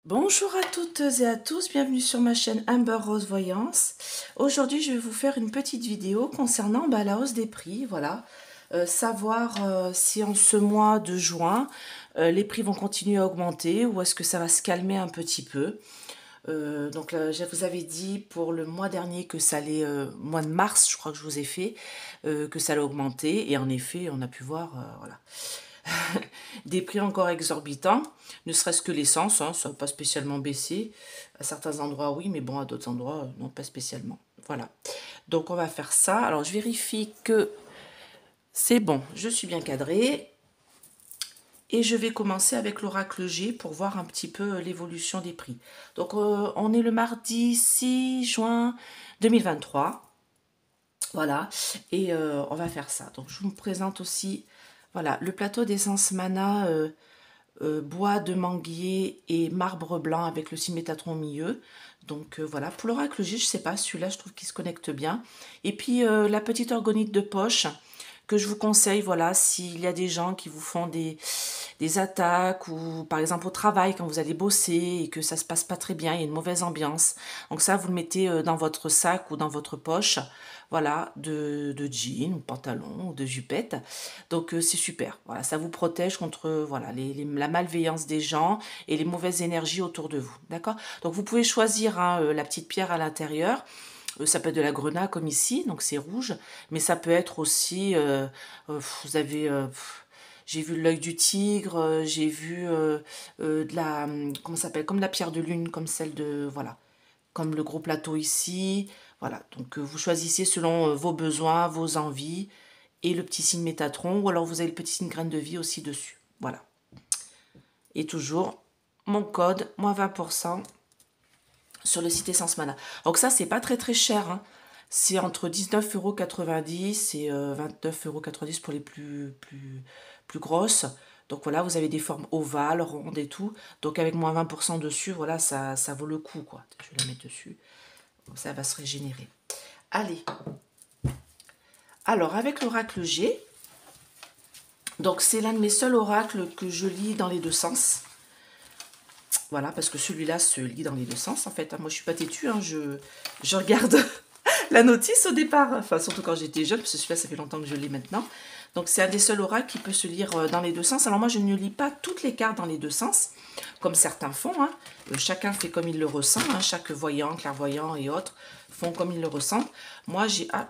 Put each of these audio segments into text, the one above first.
Bonjour à toutes et à tous, bienvenue sur ma chaîne Amber Rose Voyance. Aujourd'hui, je vais vous faire une petite vidéo concernant la hausse des prix. Voilà, savoir si en ce mois de juin, les prix vont continuer à augmenter ou est-ce que ça va se calmer un petit peu. Donc là, je vous avais dit pour le mois dernier que ça allait, mois de mars, je crois que je vous ai fait, que ça allait augmenter. Et en effet, on a pu voir, voilà, des prix encore exorbitants, ne serait-ce que l'essence, hein, ça n'a pas spécialement baissé. À certains endroits, oui, mais bon, à d'autres endroits, non, pas spécialement. Voilà. Donc, on va faire ça. Alors, je vérifie que c'est bon, je suis bien cadrée. Et je vais commencer avec l'oracle G pour voir un petit peu l'évolution des prix. Donc, on est le mardi 6 juin 2023. Voilà, et on va faire ça. Donc, je vous présente aussi, voilà, le plateau d'essence Mana bois de manguier et marbre blanc avec le cimétatron au milieu. Donc voilà, pour l'oracle G, je sais pas, celui-là, je trouve qu'il se connecte bien. Et puis la petite orgonite de poche que je vous conseille, voilà, s'il y a des gens qui vous font des attaques ou par exemple au travail quand vous allez bosser et que ça se passe pas très bien, il y a une mauvaise ambiance. Donc ça, vous le mettez dans votre sac ou dans votre poche, voilà, de jean ou pantalon ou de jupette. Donc c'est super. Voilà, ça vous protège contre voilà la malveillance des gens et les mauvaises énergies autour de vous. D'accord? Donc vous pouvez choisir hein, la petite pierre à l'intérieur. Ça peut être de la grenade comme ici, donc c'est rouge, mais ça peut être aussi, vous avez, j'ai vu l'œil du tigre, j'ai vu de la, comment ça s'appelle, comme la pierre de lune, comme celle de, voilà, comme le gros plateau ici, voilà. Donc vous choisissez selon vos besoins, vos envies, et le petit signe Métatron, ou alors vous avez le petit signe graine de vie aussi dessus, voilà. Et toujours mon code, moins 20% sur le site Essence Mana. Donc ça, c'est pas très très cher. Hein. C'est entre 19,90 € et 29,90 € pour les plus grosses. Donc voilà, vous avez des formes ovales, rondes et tout. Donc avec moins 20% dessus, voilà, ça vaut le coup, quoi. Je vais la mettre dessus. Ça va se régénérer. Allez. Alors, avec l'oracle G, donc c'est l'un de mes seuls oracles que je lis dans les deux sens. Voilà, parce que celui-là se lit dans les deux sens, en fait. Moi, je suis pas têtue, hein, je regarde la notice au départ. Enfin, surtout quand j'étais jeune, parce que celui-là, ça fait longtemps que je l'ai maintenant. Donc, c'est un des seuls oracles qui peut se lire dans les deux sens. Alors, moi, je ne lis pas toutes les cartes dans les deux sens, comme certains font. Hein. Chacun fait comme il le ressent. Hein. Chaque voyant, clairvoyant et autres font comme ils le ressentent. Moi, j'ai un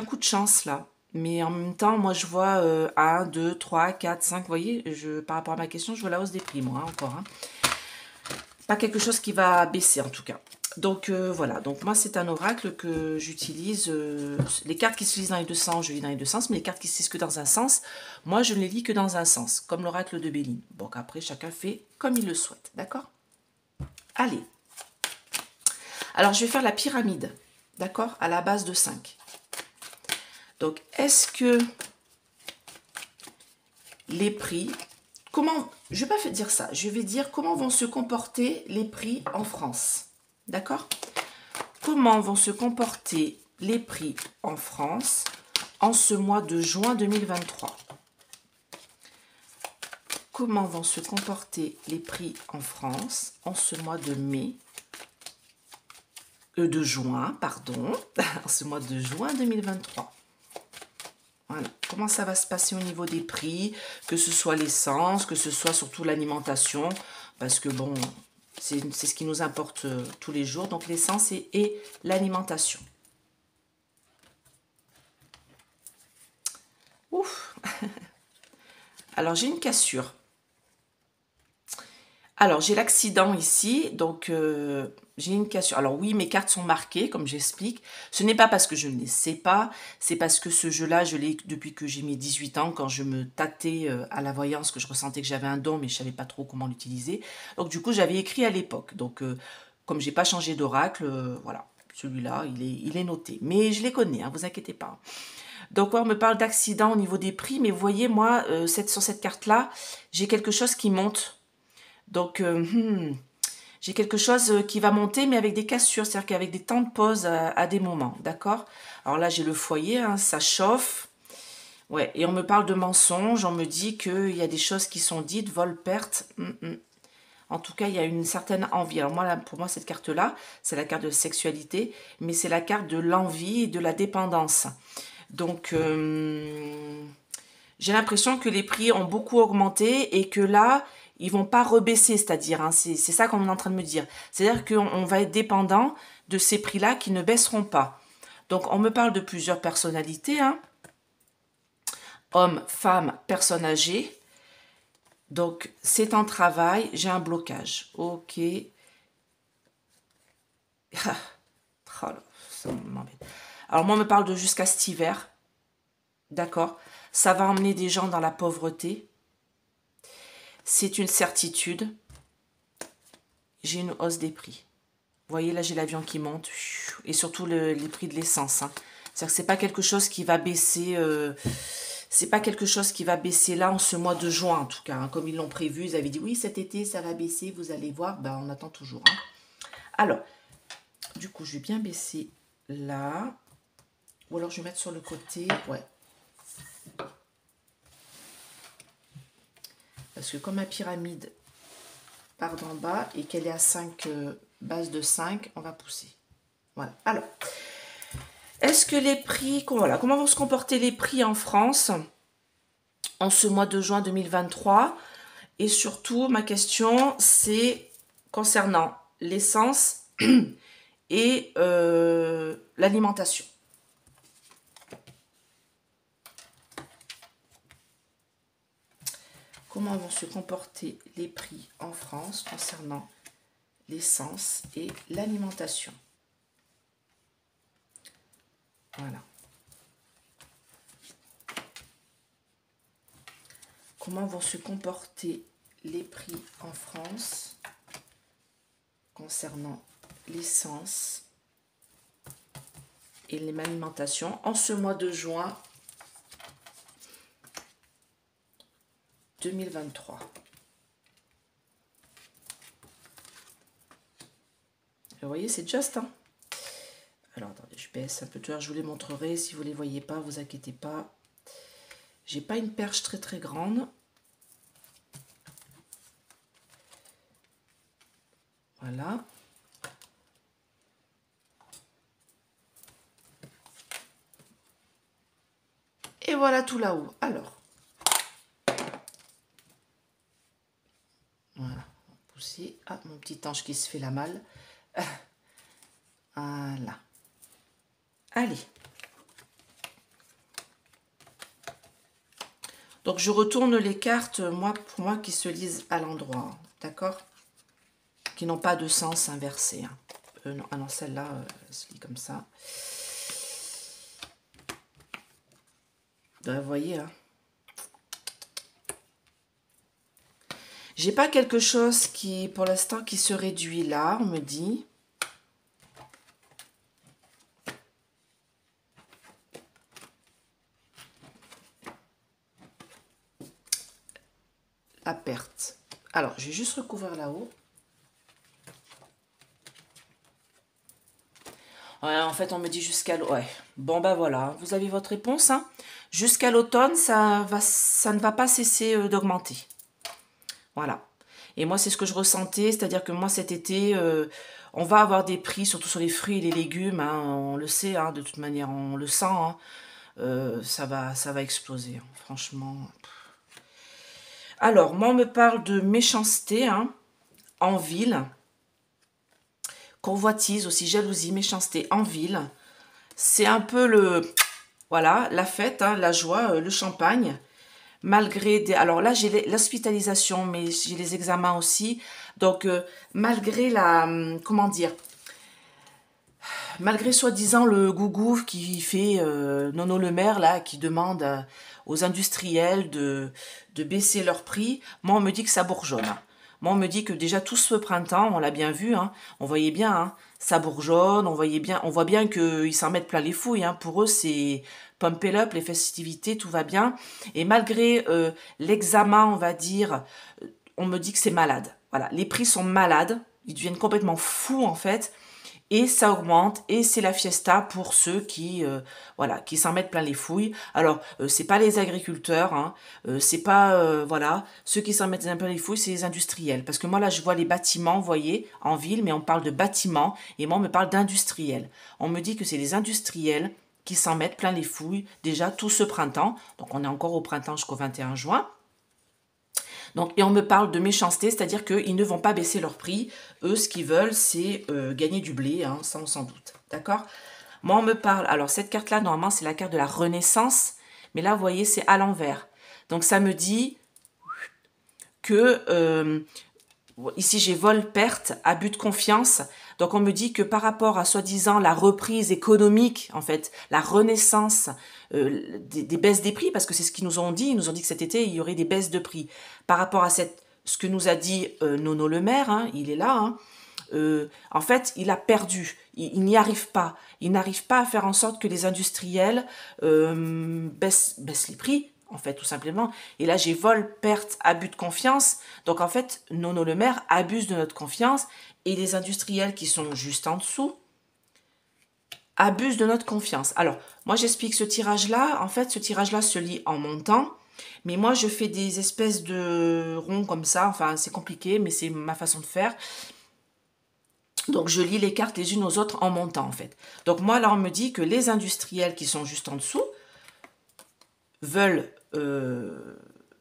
coup de chance, là. Mais en même temps, moi, je vois 1, 2, 3, 4, 5. Vous voyez, par rapport à ma question, je vois la hausse des prix, moi, hein, encore. Hein. Pas quelque chose qui va baisser, en tout cas. Donc, voilà. Donc, moi, c'est un oracle que j'utilise. Les cartes qui se lisent dans les deux sens, je lis dans les deux sens. Mais les cartes qui se lisent que dans un sens, moi, je ne les lis que dans un sens. Comme l'oracle de Béline. Donc, après, chacun fait comme il le souhaite. D'accord? Allez. Alors, je vais faire la pyramide. D'accord? À la base de 5. Donc, est-ce que les prix, comment, je ne vais pas dire ça, je vais dire comment vont se comporter les prix en France. D'accord? Comment vont se comporter les prix en France en ce mois de juin 2023? Comment vont se comporter les prix en France en ce mois de mai, de juin, pardon, en ce mois de juin 2023? Voilà. Comment ça va se passer au niveau des prix, que ce soit l'essence, que ce soit surtout l'alimentation, parce que bon, c'est ce qui nous importe tous les jours, donc l'essence et l'alimentation. Ouf. Alors j'ai une cassure. Alors, j'ai l'accident ici, donc j'ai une cassure. Alors oui, mes cartes sont marquées, comme j'explique. Ce n'est pas parce que je ne les sais pas, c'est parce que ce jeu-là, je l'ai depuis que j'ai mes 18 ans, quand je me tâtais à la voyance, que je ressentais que j'avais un don, mais je ne savais pas trop comment l'utiliser. Donc du coup, j'avais écrit à l'époque. Donc, comme j'ai pas changé d'oracle, voilà, celui-là, il est noté. Mais je les connais, hein, vous inquiétez pas. Donc, ouais, on me parle d'accident au niveau des prix, mais vous voyez, moi, sur cette carte-là, j'ai quelque chose qui monte. Donc, j'ai quelque chose qui va monter, mais avec des cassures, c'est-à-dire qu'avec des temps de pause à des moments, d'accord? Alors là, j'ai le foyer, hein, ça chauffe. Ouais, et on me parle de mensonges, on me dit qu'il y a des choses qui sont dites, vol, perte. En tout cas, il y a une certaine envie. Alors moi, pour moi, cette carte-là, c'est la carte de sexualité, mais c'est la carte de l'envie et de la dépendance. Donc, j'ai l'impression que les prix ont beaucoup augmenté et que là, ils vont pas rebaisser, c'est-à-dire, hein, c'est ça qu'on est en train de me dire. C'est-à-dire qu'on va être dépendant de ces prix-là qui ne baisseront pas. Donc, on me parle de plusieurs personnalités, hein. Hommes, femmes, personnes âgées. Donc, c'est un travail, j'ai un blocage. Ok. Oh là, ça m'embête. Alors, moi, on me parle de jusqu'à cet hiver. D'accord. Ça va emmener des gens dans la pauvreté. C'est une certitude. J'ai une hausse des prix. Vous voyez, là, j'ai l'avion qui monte. Et surtout, les prix de l'essence. Hein. C'est-à-dire que c'est pas quelque chose qui va baisser... c'est pas quelque chose qui va baisser là en ce mois de juin, en tout cas. Hein. Comme ils l'ont prévu, ils avaient dit, oui, cet été, ça va baisser, vous allez voir. Ben, on attend toujours. Hein. Alors, du coup, je vais bien baisser là. Ou alors, je vais mettre sur le côté. Ouais. Parce que comme ma pyramide part d'en bas et qu'elle est à 5 bases de 5, on va pousser. Voilà. Alors, est-ce que les prix... Voilà, comment vont se comporter les prix en France en ce mois de juin 2023? Et surtout, ma question, c'est concernant l'essence et l'alimentation. Comment vont se comporter les prix en France concernant l'essence et l'alimentation? Voilà. Comment vont se comporter les prix en France concernant l'essence et l'alimentation en ce mois de juin 2023. Vous voyez, c'est juste, hein. Alors, attendez, je baisse un peu. Je vous les montrerai. Si vous ne les voyez pas, vous inquiétez pas. J'ai pas une perche très très grande. Voilà. Et voilà tout là-haut. Alors. Voilà. On va pousser. Ah, mon petit ange qui se fait la malle. Voilà. Allez. Donc, je retourne les cartes, pour moi, qui se lisent à l'endroit. D'accord? Qui n'ont pas de sens inversé. Hein. Non, ah non, celle-là, elle se lit comme ça. Vous voyez, hein. J'ai pas quelque chose qui, pour l'instant, qui se réduit là, on me dit. La perte. Alors, je vais juste recouvrir là-haut. Ouais, en fait, on me dit jusqu'à... Ouais, bon, ben voilà, vous avez votre réponse. Hein. Jusqu'à l'automne, ça ne va pas cesser d'augmenter. Voilà. Et moi, c'est ce que je ressentais, c'est-à-dire que moi, cet été, on va avoir des prix, surtout sur les fruits et les légumes. Hein, on le sait, hein, de toute manière, on le sent. Hein, ça va exploser, hein, franchement. Alors, moi, on me parle de méchanceté hein, en ville. Convoitise aussi, jalousie, méchanceté en ville. C'est un peu voilà, la fête, hein, la joie, le champagne. Malgré des... Alors là, j'ai l'hospitalisation, mais j'ai les examens aussi. Donc, malgré la... Comment dire? Malgré soi-disant le gougou qui fait Nono Le Maire, là, qui demande aux industriels de baisser leurs prix, moi, on me dit que ça bourgeonne. Moi, on me dit que déjà tout ce printemps, on l'a bien vu, hein, on voyait bien, hein, ça bourgeonne, on voit bien qu'ils s'en mettent plein les fouilles. Hein, pour eux, c'est pump it up, les festivités, tout va bien. Et malgré l'examen, on va dire, on me dit que c'est malade. Voilà, les prix sont malades, ils deviennent complètement fous en fait. et ça augmente, et c'est la fiesta pour ceux qui voilà, qui s'en mettent plein les fouilles. Alors, c'est pas les agriculteurs, hein, c'est pas, voilà, ceux qui s'en mettent plein les fouilles, c'est les industriels. Parce que moi, là, je vois les bâtiments, vous voyez, en ville, mais on parle de bâtiments, et moi, on me parle d'industriels. On me dit que c'est les industriels qui s'en mettent plein les fouilles, déjà, tout ce printemps. Donc, on est encore au printemps jusqu'au 21 juin. Donc, et on me parle de méchanceté, c'est-à-dire qu'ils ne vont pas baisser leur prix. Eux, ce qu'ils veulent, c'est gagner du blé, hein, ça on s'en doute. D'accord? Moi, on me parle... Alors, cette carte-là, normalement, c'est la carte de la Renaissance. Mais là, vous voyez, c'est à l'envers. Donc, ça me dit que... ici, j'ai vol, perte, abus de confiance. Donc, on me dit que par rapport à, soi-disant, la reprise économique, en fait, la renaissance des baisses des prix, parce que c'est ce qu'ils nous ont dit. Ils nous ont dit que cet été, il y aurait des baisses de prix. Par rapport à ce que nous a dit Nono Le Maire, hein, il est là, hein, en fait, il a perdu. Il n'y arrive pas. Il n'arrive pas à faire en sorte que les industriels baissent les prix, en fait, tout simplement. Et là, j'ai vol, perte, abus de confiance. Donc, en fait, Nono Le Maire abuse de notre confiance et les industriels qui sont juste en dessous abusent de notre confiance. Alors, moi, j'explique ce tirage-là. En fait, ce tirage-là se lit en montant. Mais moi, je fais des espèces de ronds comme ça. Enfin, c'est compliqué, mais c'est ma façon de faire. Donc, je lis les cartes les unes aux autres en montant, en fait. Donc, moi, là, on me dit que les industriels qui sont juste en dessous veulent,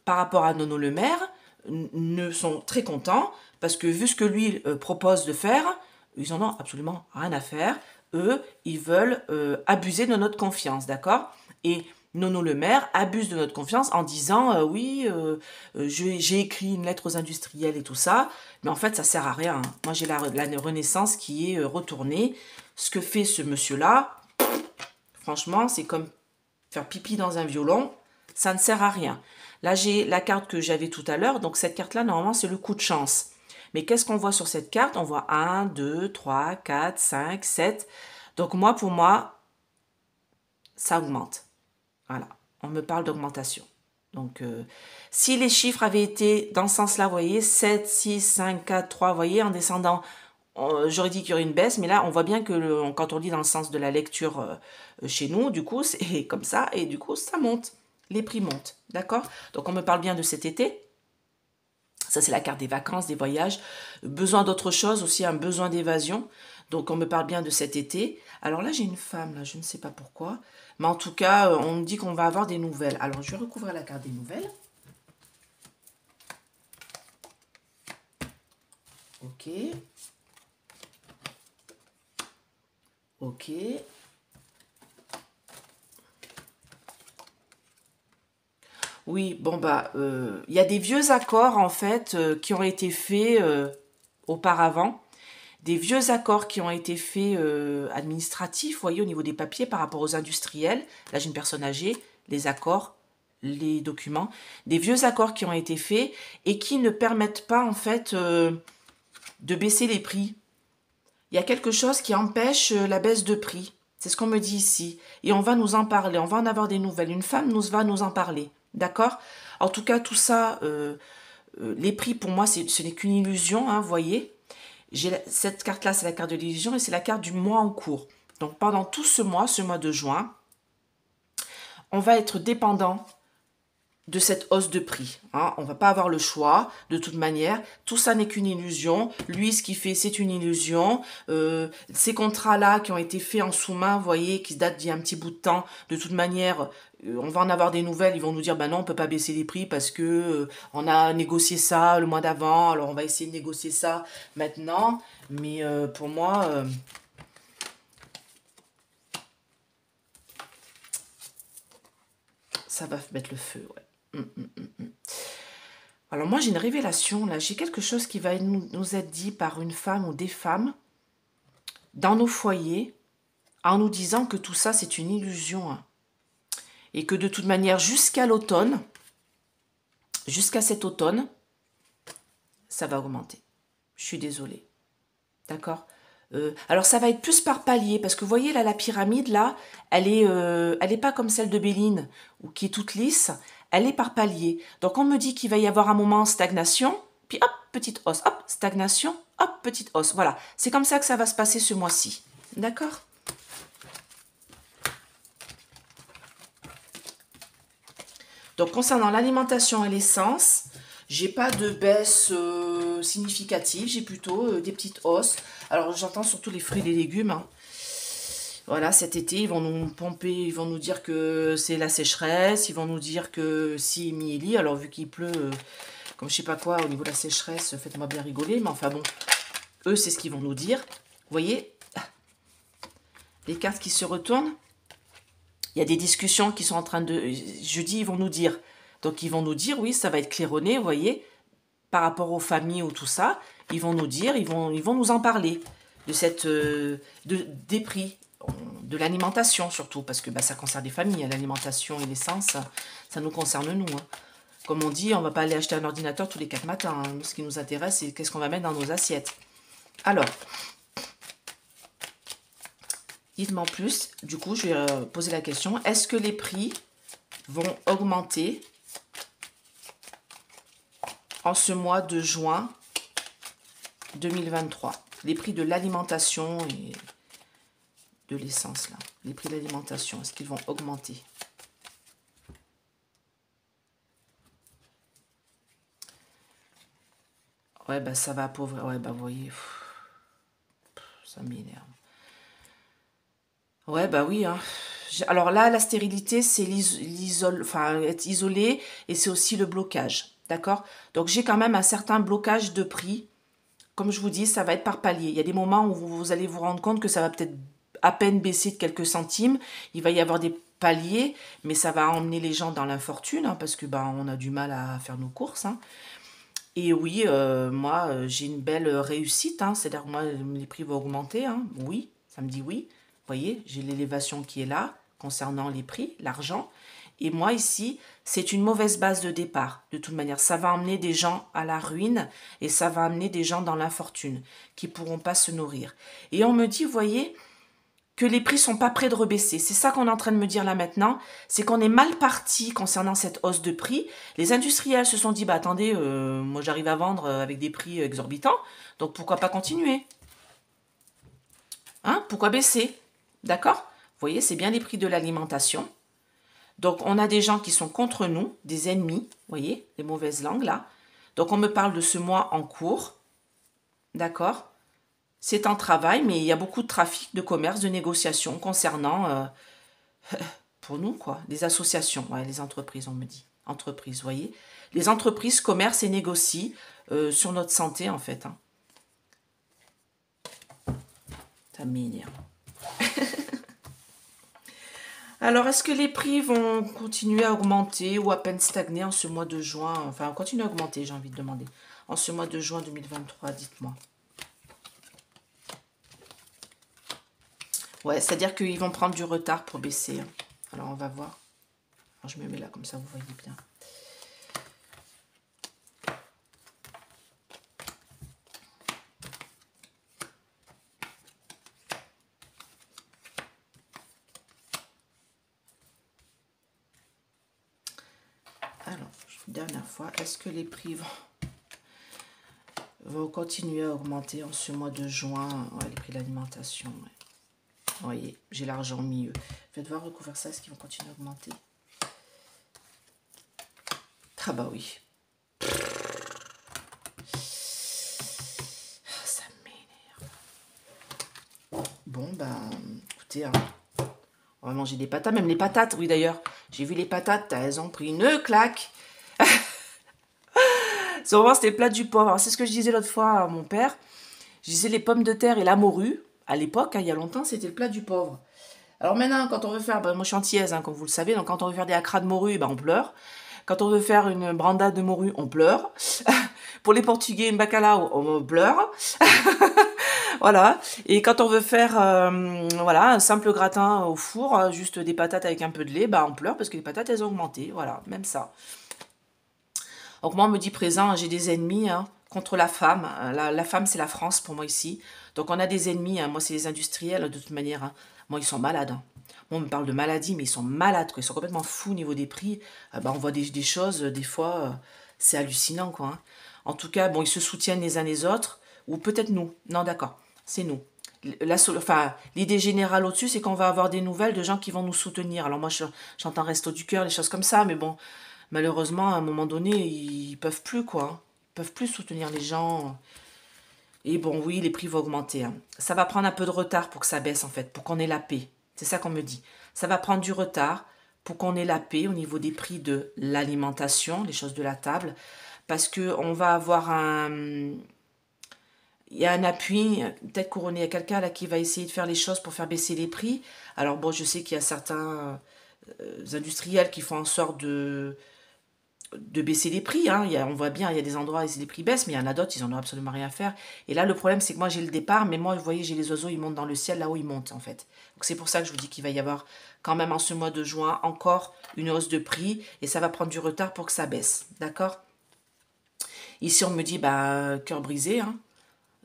par rapport à Nono Le Maire, ne sont très contents parce que vu ce que lui propose de faire, ils en ont absolument rien à faire. Eux, ils veulent abuser de notre confiance, d'accord? Et Nono Le Maire abuse de notre confiance en disant oui, j'ai écrit une lettre aux industriels et tout ça, mais en fait, ça sert à rien. Hein. Moi, j'ai la Renaissance qui est retournée. Ce que fait ce monsieur-là, franchement, c'est comme faire pipi dans un violon, ça ne sert à rien. Là, j'ai la carte que j'avais tout à l'heure, donc cette carte-là, normalement, c'est le coup de chance. Mais qu'est-ce qu'on voit sur cette carte? On voit 1, 2, 3, 4, 5, 7. Donc moi, pour moi, ça augmente. Voilà, on me parle d'augmentation. Donc, si les chiffres avaient été dans ce sens-là, vous voyez, 7, 6, 5, 4, 3, vous voyez, en descendant, j'aurais dit qu'il y aurait une baisse, mais là, on voit bien que quand on lit dans le sens de la lecture chez nous, du coup, c'est comme ça, et du coup, ça monte. Les prix montent, d'accord? Donc, on me parle bien de cet été. Ça, c'est la carte des vacances, des voyages. Besoin d'autre chose, aussi un besoin d'évasion. Donc, on me parle bien de cet été. Alors là, j'ai une femme, là, je ne sais pas pourquoi. Mais en tout cas, on me dit qu'on va avoir des nouvelles. Alors, je vais recouvrir la carte des nouvelles. Ok. Ok. Oui, bon, bah, il y a des vieux accords, en fait, qui ont été faits auparavant. Des vieux accords qui ont été faits administratifs, vous voyez, au niveau des papiers par rapport aux industriels. Là, j'ai une personne âgée, les accords, les documents. Des vieux accords qui ont été faits et qui ne permettent pas, en fait, de baisser les prix. Il y a quelque chose qui empêche la baisse de prix. C'est ce qu'on me dit ici. Et on va nous en parler, on va en avoir des nouvelles. Une femme va nous en parler. D'accord? En tout cas, tout ça, les prix, pour moi, ce n'est qu'une illusion, hein, vous voyez. Cette carte-là, c'est la carte de l'illusion et c'est la carte du mois en cours. Donc, pendant tout ce mois de juin, on va être dépendant de cette hausse de prix. Hein. On ne va pas avoir le choix, de toute manière. Tout ça n'est qu'une illusion. Lui, ce qu'il fait, c'est une illusion. Ces contrats-là qui ont été faits en sous-main, vous voyez, qui datent d'il y a un petit bout de temps, de toute manière, on va en avoir des nouvelles. Ils vont nous dire, bah non, on ne peut pas baisser les prix parce que on a négocié ça le mois d'avant. Alors, on va essayer de négocier ça maintenant. Mais pour moi... ça va mettre le feu, ouais. Alors moi j'ai une révélation là, j'ai quelque chose qui va nous être dit par une femme ou des femmes dans nos foyers en nous disant que tout ça c'est une illusion hein, et que de toute manière jusqu'à l'automne, jusqu'à cet automne, ça va augmenter. Je suis désolée, d'accord? Alors ça va être plus par palier parce que vous voyez là la pyramide là, elle est pas comme celle de Béline ou qui est toute lisse. Elle est par palier. Donc, on me dit qu'il va y avoir un moment en stagnation, puis hop, petite hausse, hop, stagnation, hop, petite hausse. Voilà, c'est comme ça que ça va se passer ce mois-ci. D'accord? Donc, concernant l'alimentation et l'essence, j'ai pas de baisse significative, j'ai plutôt des petites hausses. Alors, j'entends surtout les fruits et les légumes, hein. Voilà, cet été, ils vont nous pomper, ils vont nous dire que c'est la sécheresse, ils vont nous dire que si mi-éli, alors vu qu'il pleut, comme je sais pas quoi, au niveau de la sécheresse, faites-moi bien rigoler, mais enfin bon, eux, c'est ce qu'ils vont nous dire. Vous voyez, les cartes qui se retournent, il y a des discussions qui sont en train de... Je dis, ils vont nous dire. Donc, ils vont nous dire, oui, ça va être claironné, vous voyez, par rapport aux familles ou tout ça, ils vont nous dire, ils vont nous en parler de cette... des prix, de l'alimentation surtout, parce que bah, ça concerne les familles, hein, l'alimentation et l'essence, ça nous concerne nous. Hein. Comme on dit, on ne va pas aller acheter un ordinateur tous les 4 matins. Hein. Ce qui nous intéresse, c'est qu'est-ce qu'on va mettre dans nos assiettes. Alors, dites-moi en plus, du coup, je vais poser la question, est-ce que les prix vont augmenter en ce mois de juin 2023? Les prix de l'alimentation et de l'essence, là. Les prix de l'alimentation, est-ce qu'ils vont augmenter? Ouais, bah ça va appauvrir. Ouais, bah vous voyez, ça m'énerve. Ouais, bah oui, hein. Alors là, la stérilité, c'est enfin, être isolé et c'est aussi le blocage. D'accord? Donc j'ai quand même un certain blocage de prix. Comme je vous dis, ça va être par palier. Il y a des moments où vous allez vous rendre compte que ça va peut-être à peine baisser de quelques centimes. Il va y avoir des paliers, mais ça va emmener les gens dans l'infortune, hein, parce que bah, on a du mal à faire nos courses. Hein. Et oui, moi, j'ai une belle réussite. Hein, c'est-à-dire que moi, les prix vont augmenter. Hein, oui, ça me dit oui. Vous voyez, j'ai l'élévation qui est là concernant les prix, l'argent. Et moi, ici, c'est une mauvaise base de départ. De toute manière, ça va emmener des gens à la ruine et ça va amener des gens dans l'infortune qui ne pourront pas se nourrir. Et on me dit, vous voyez, que les prix sont pas prêts de rebaisser. C'est ça qu'on est en train de me dire là maintenant. C'est qu'on est mal parti concernant cette hausse de prix. Les industriels se sont dit, bah attendez, moi j'arrive à vendre avec des prix exorbitants, donc pourquoi pas continuer? Hein? Pourquoi baisser? D'accord? Vous voyez, c'est bien les prix de l'alimentation. Donc, on a des gens qui sont contre nous, des ennemis, vous voyez, les mauvaises langues là. Donc, on me parle de ce mois en cours, d'accord? C'est en travail, mais il y a beaucoup de trafic, de commerce, de négociations concernant, pour nous, quoi, les associations, ouais, les entreprises, on me dit. Entreprises, vous voyez? Les entreprises commercent et négocient sur notre santé, en fait. Hein. Ça m'énerve. Alors, est-ce que les prix vont continuer à augmenter ou à peine stagner en ce mois de juin? Enfin, continuer à augmenter, j'ai envie de demander. En ce mois de juin 2023, dites-moi. Ouais, c'est-à-dire qu'ils vont prendre du retard pour baisser. Hein. Alors, on va voir. Alors, je me mets là, comme ça, vous voyez bien. Alors, dernière fois, est-ce que les prix vont continuer à augmenter en ce mois de juin? Ouais, les prix de l'alimentation, ouais. Vous voyez, j'ai l'argent au milieu. Faites voir, recouvrir ça, est-ce qu'ils vont continuer à augmenter? Ah bah oui. Ça m'énerve. Bon, bah, écoutez, hein, on va manger des patates. Même les patates, oui d'ailleurs. J'ai vu les patates, elles ont pris une claque. Souvent, c'était le plat du pauvre. C'est ce que je disais l'autre fois à mon père. Je disais les pommes de terre et la morue. À l'époque, hein, il y a longtemps, c'était le plat du pauvre. Alors maintenant, quand on veut faire, moi je suis antillaise, hein, comme vous le savez, donc quand on veut faire des acras de morue, ben, on pleure. Quand on veut faire une brandade de morue, on pleure. Pour les Portugais, une bacalao, on pleure. Voilà. Et quand on veut faire voilà, un simple gratin au four, juste des patates avec un peu de lait, bah, on pleure parce que les patates, elles ont augmenté. Voilà, même ça. Donc moi, on me dit présent, j'ai des ennemis hein, contre la femme. La femme, c'est la France pour moi ici. Donc on a des ennemis, hein. Moi, c'est les industriels de toute manière. Hein. Moi, ils sont malades. Hein. Moi, on me parle de maladie, mais ils sont malades. Quoi. Ils sont complètement fous au niveau des prix. Bah, on voit des choses, des fois, c'est hallucinant. Quoi, hein. En tout cas, bon, ils se soutiennent les uns les autres, ou peut-être nous. Non, d'accord, c'est nous. Enfin, l'idée générale au-dessus, c'est qu'on va avoir des nouvelles de gens qui vont nous soutenir. Alors moi, j'entends Resto du Cœur, les choses comme ça, mais bon, malheureusement, à un moment donné, ils peuvent plus, quoi. Hein. Ils peuvent plus soutenir les gens. Et bon, oui, les prix vont augmenter. Hein. Ça va prendre un peu de retard pour que ça baisse, en fait, pour qu'on ait la paix. C'est ça qu'on me dit. Ça va prendre du retard pour qu'on ait la paix au niveau des prix de l'alimentation, les choses de la table, parce que on va avoir un... Il y a un appui, peut-être couronné, il y a quelqu'un là qui va essayer de faire les choses pour faire baisser les prix. Alors bon, je sais qu'il y a certains industriels qui font en sorte de baisser les prix. Hein. On voit bien, il y a des endroits où les prix baissent, mais il y en a d'autres, ils n'en ont absolument rien à faire. Et là, le problème, c'est que moi, j'ai le départ, mais moi, vous voyez, j'ai les oiseaux, ils montent dans le ciel, là où ils montent, en fait. Donc c'est pour ça que je vous dis qu'il va y avoir quand même en ce mois de juin encore une hausse de prix, et ça va prendre du retard pour que ça baisse, d'accord? Ici, on me dit, bah, cœur brisé, hein.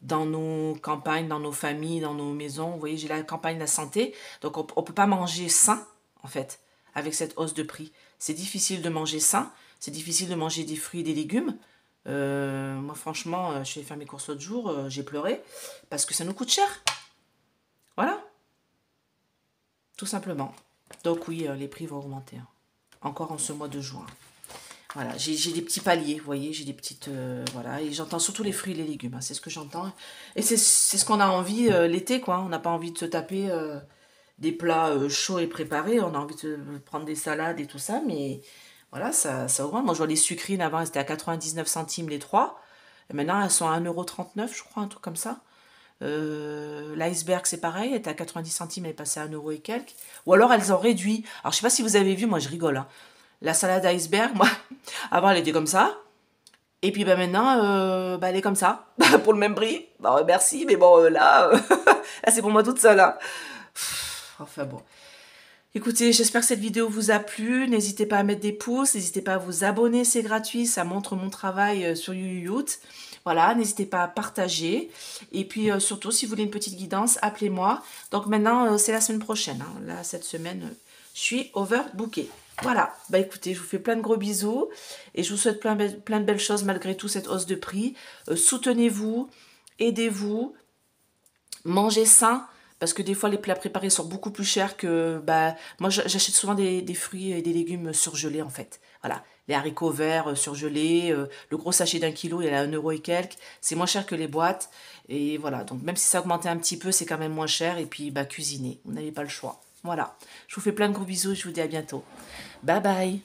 Dans nos campagnes, dans nos familles, dans nos maisons, vous voyez, j'ai la campagne de la santé, donc on ne peut pas manger sain, en fait, avec cette hausse de prix. C'est difficile de manger sain, c'est difficile de manger des fruits et des légumes. Moi, franchement, je suis allée faire mes courses l'autre jour, j'ai pleuré, parce que ça nous coûte cher. Voilà, tout simplement. Donc oui, les prix vont augmenter, hein. Encore en ce mois de juin. Voilà, j'ai des petits paliers, vous voyez, j'ai des petites... voilà, et j'entends surtout les fruits et les légumes, hein, c'est ce que j'entends. Et c'est ce qu'on a envie l'été, quoi. On n'a pas envie de se taper des plats chauds et préparés, on a envie de prendre des salades et tout ça, mais voilà, ça augmente. Moi, je vois les sucrines, avant, elles étaient à 99 centimes les trois, et maintenant, elles sont à 1,39 €, je crois, un truc comme ça. L'iceberg, c'est pareil, elle était à 90 centimes, elle est passée à 1 € et quelques. Ou alors, elles ont réduit. Alors, je sais pas si vous avez vu, moi, je rigole, hein. La salade iceberg, moi, avant elle était comme ça. Et puis bah, maintenant, bah, elle est comme ça. Pour le même prix. Bah, merci, mais bon, là, là c'est pour moi toute seule. Hein. Enfin bon. Écoutez, j'espère que cette vidéo vous a plu. N'hésitez pas à mettre des pouces, n'hésitez pas à vous abonner, c'est gratuit. Ça montre mon travail sur YouTube. Voilà, n'hésitez pas à partager. Et puis surtout, si vous voulez une petite guidance, appelez-moi. Donc maintenant, c'est la semaine prochaine. Hein. Là, cette semaine, je suis overbookée. Voilà, bah écoutez, je vous fais plein de gros bisous et je vous souhaite plein de belles choses malgré tout cette hausse de prix. Soutenez-vous, aidez-vous, mangez sain parce que des fois les plats préparés sont beaucoup plus chers que... Bah, moi j'achète souvent des fruits et des légumes surgelés en fait. Voilà, les haricots verts surgelés, le gros sachet d'1 kilo il est à 1 € et quelques. C'est moins cher que les boîtes et voilà, donc même si ça a augmenté un petit peu c'est quand même moins cher et puis bah cuisiner, vous n'avez pas le choix. Voilà, je vous fais plein de gros bisous et je vous dis à bientôt. Bye bye.